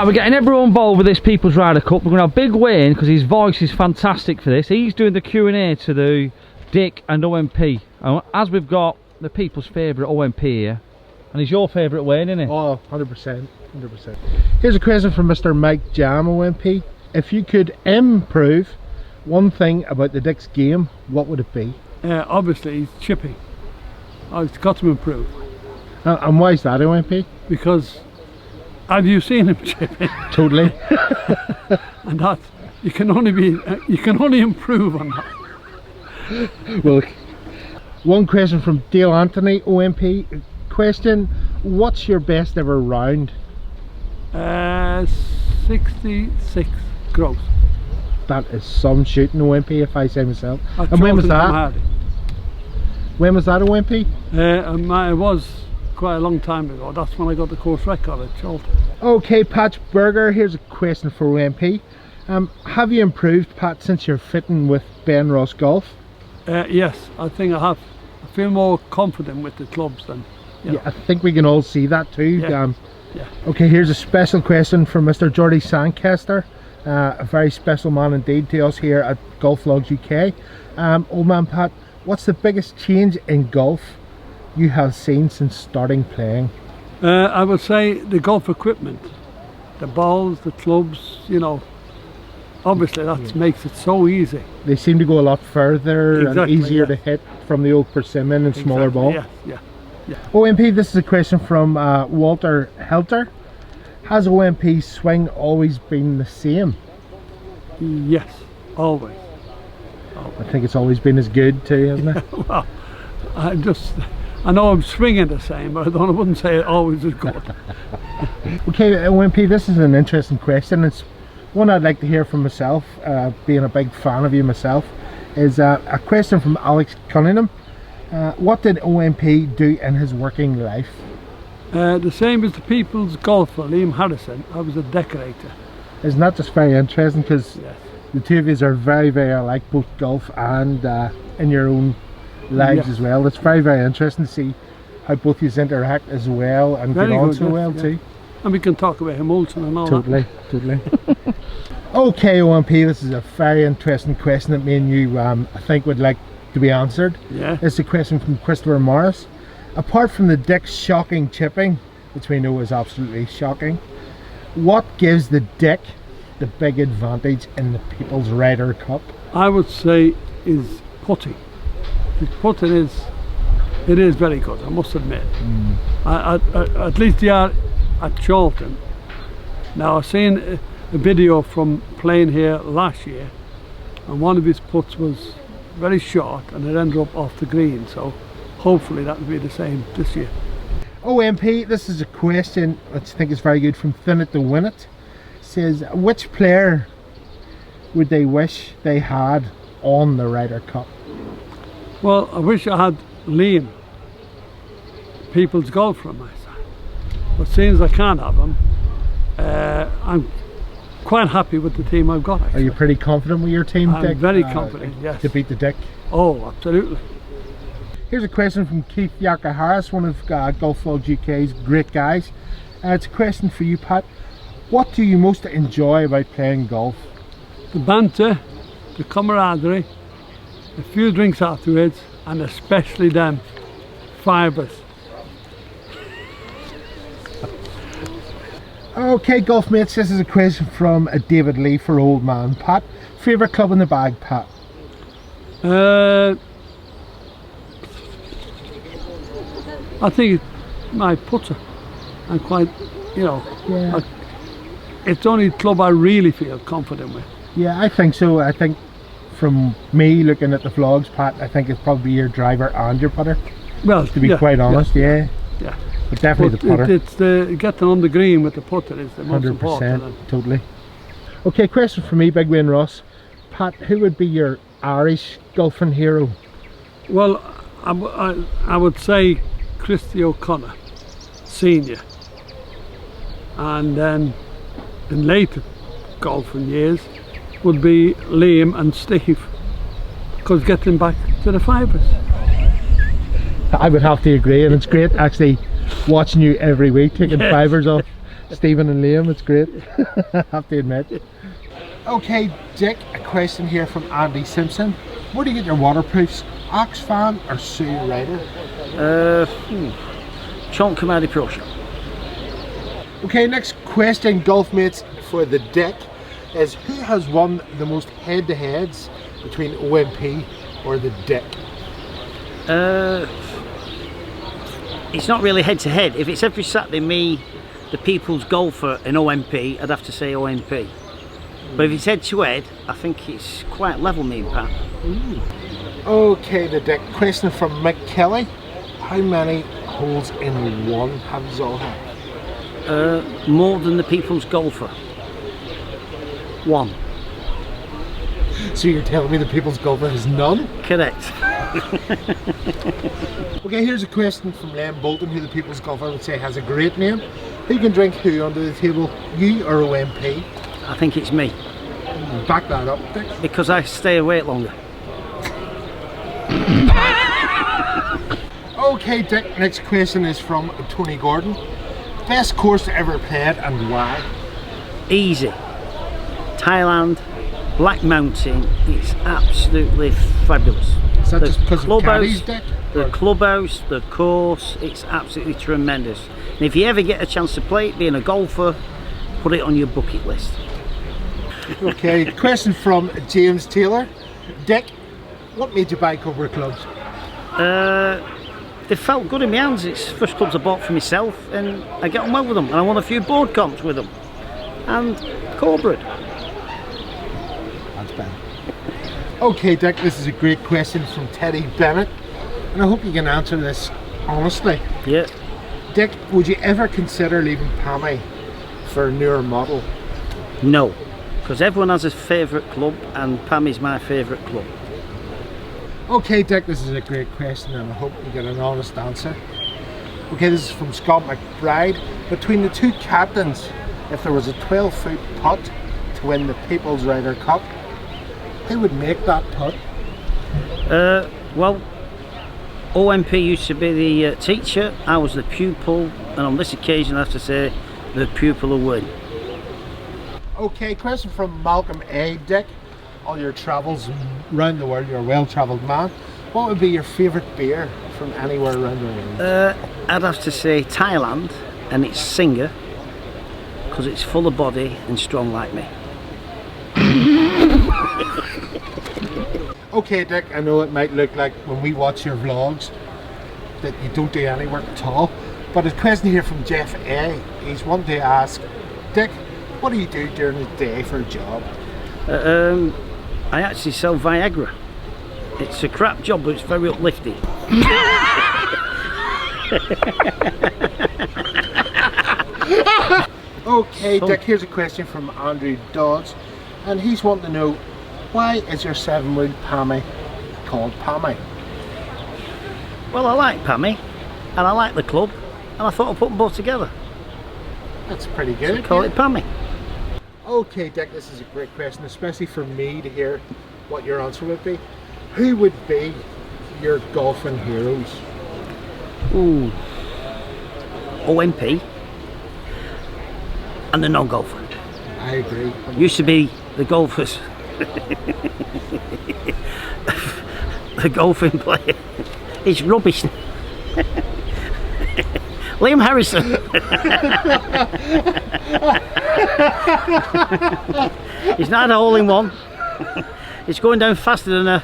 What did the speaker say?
And we're getting everyone involved with this People's Ryder Cup. We're going to have Big Wayne, because his voice is fantastic for this. He's doing the Q&A to the Dick and OMP. And as we've got the people's favourite OMP here, and he's your favourite Wayne, isn't it? Oh, 100%, 100%. Here's a question from Mr. Mike Jam, OMP. If you could improve one thing about the Dick's game, what would it be? Obviously, he's chipping. Oh, it's got to improve. And why is that, OMP? Because have you seen him chipping? Totally. And that you can only improve on that. Well, one question from Dale Anthony, OMP. Question: what's your best ever round? 66 gross. That is some shooting, OMP, if I say myself. And when was that? When was that, OMP? It was quite a long time ago. That's when I got the course record at Charlton. Okay, Patch Burger, here's a question for OMP. Have you improved, Pat, since you're fitting with Ben Ross Golf? Yes, I think I have. I feel more confident with the clubs than. Yeah, I think we can all see that too. Yeah. Okay, here's a special question from Mr. Geordie Sancaster, a very special man indeed to us here at Golf Vlogs UK. Old man Pat, what's the biggest change in golf you have seen since starting playing? I would say the golf equipment, the balls, the clubs, you know, obviously that makes it so easy. They seem to go a lot further and easier to hit from the old persimmon and smaller ball. Yeah. OMP, this is a question from Walter Helter. Has OMP's swing always been the same? Yes, always. I think it's always been as good too, hasn't it? Well, I know I'm swinging the same, but I wouldn't say it always is good. Okay, OMP, this is an interesting question. It's one I'd like to hear from myself, being a big fan of you myself. Is a question from Alex Cunningham. What did OMP do in his working life? The same as the people's golfer, Liam Harrison. I was a decorator. Isn't that just very interesting? Because the two of you are very, very alike, both golf and in your own lives as well. It's very, very interesting to see how both of you interact as well and get on so well too. And we can talk about Hamilton and all that. Totally. Okay, OMP, this is a very interesting question that me and you I think would like to be answered. Yeah. It's a question from Christopher Morris. Apart from the Dick's shocking chipping, which we know is absolutely shocking, what gives the Dick the big advantage in the People's Ryder Cup? I would say is putting. His putting is very good, I must admit. At least they are at Charlton. Now I've seen a video from playing here last year, and one of his putts was very short and it ended up off the green, so hopefully that will be the same this year. OMP, this is a question which I think is very good from Thin It to Win It. It says, which player would they wish they had on the Ryder Cup? Well, I wish I had Liam, people's golfer on my side, but seeing as I can't have him, I'm quite happy with the team I've got, actually. Are you pretty confident with your team, Dick? I'm very confident, yes. To beat the Dick? Oh, absolutely. Here's a question from Keith Yaka Harris, one of Golf Vlogs UK's great guys. It's a question for you, Pat. What do you most enjoy about playing golf? The banter, the camaraderie, a few drinks afterwards, and especially them fibres. Okay, golf mates, this is a question from David Lee for Old Man Pat. Favourite club in the bag, Pat? I think my putter. I'm quite, you know, it's the only club I really feel confident with. Yeah, I think so. I think from me looking at the vlogs, Pat, I think it's probably your driver and your putter. Well, to be quite honest, yeah. But definitely the putter. It's the getting on the green with the putter is the most important. 100%, totally. Okay, question for me, Big Wayne Ross. Pat, who would be your Irish golfing hero? Well, I would say Christy O'Connor, senior. And then in later golfing years would be Liam and Steve, because getting back to the fibres. I would have to agree, and it's great actually watching you every week taking fibres off Stephen and Liam, it's great. I have to admit. Okay, Dick, a question here from Andy Simpson. Where do you get your waterproofs? Oxfam or Sue Ryder? Chunk Commodity Pro Shop. Okay, next question, Golfmates, for the Dick is who has won the most head-to-heads between OMP or the Dick? It's not really head to head. If it's every Saturday me, the People's Golfer and OMP, I'd have to say OMP. But if it's head to head, I think it's quite level, me and Pat. Okay, the Dick, question from Mick Kelly. How many holes in one have you all had? More than the People's Golfer. 1. So you're telling me the People's Golfer has none? Correct. Okay, here's a question from Bolton, who the People's Golfer would say has a great name. Who can drink who under the table, you or OMP? I think it's me. Back that up, Dick. Because I stay awake longer. Okay, Dick, next question is from Tony Gordon. Best course ever played and why? Easy. Thailand, Black Mountain, it's absolutely fabulous. Is that just because of caddies, Dick? The clubhouse, the course, it's absolutely tremendous. And if you ever get a chance to play it, being a golfer, put it on your bucket list. Okay, question from James Taylor. Dick, what made you buy Cobra clubs? They felt good in my hands. It's the first clubs I bought for myself, and I get on well with them. And I won a few board comps with them. And Cobra. That's bad. Okay, Dick, this is a great question from Teddy Bennett, and I hope you can answer this honestly. Yeah. Dick, would you ever consider leaving PAMI for a newer model? No, because everyone has a favourite club, and PAMI's my favourite club. Okay, Dick, this is a great question, and I hope you get an honest answer. Okay, this is from Scott McBride. Between the two captains, if there was a 12-foot putt to win the People's Ryder Cup, who would make that putt? Well, OMP used to be the teacher, I was the pupil, and on this occasion I have to say the pupil will win. Okay, question from Malcolm A. Dick. All your travels around the world, you're a well-travelled man. What would be your favourite beer from anywhere around the world? I'd have to say Thailand, and it's Singer, because it's full of body and strong like me. Okay, Dick, I know it might look like when we watch your vlogs that you don't do any work at all, but a question here from Jeff A. He's wanting to ask, Dick, what do you do during the day for a job? I actually sell Viagra. It's a crap job, but it's very uplifting. Okay, Dick, here's a question from Andrew Dodds, and he's wanting to know, why is your 7-wood PAMI called PAMI? Well, I like PAMI, and I like the club, and I thought I'd put them both together. That's pretty good. So call it PAMI. Okay, Dick, this is a great question, especially for me to hear what your answer would be. Who would be your golfing heroes? Ooh. OMP and the non-golfer. I agree. Used to be the golfers. The golfing player. It's rubbish. Liam Harrison. He's not had a hole in one. It's going down faster than a